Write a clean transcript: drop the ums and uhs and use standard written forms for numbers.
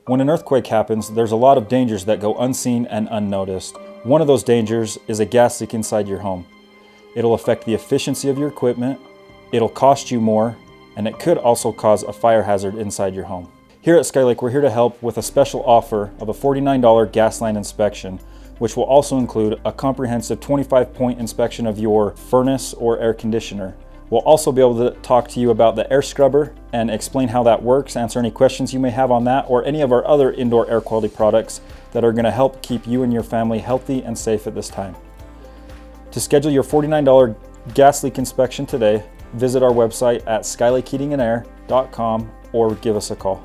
When an earthquake happens, there's a lot of dangers that go unseen and unnoticed. One of those dangers is a gas leak inside your home. It'll affect the efficiency of your equipment, it'll cost you more, and it could also cause a fire hazard inside your home. Here at Skylake, we're here to help with a special offer of a $49 gas line inspection, which will also include a comprehensive 25-point inspection of your furnace or air conditioner. We'll also be able to talk to you about the air scrubber and explain how that works, answer any questions you may have on that or any of our other indoor air quality products that are going to help keep you and your family healthy and safe at this time. To schedule your $49 gas leak inspection today, visit our website at skylakeheatingandair.com or give us a call.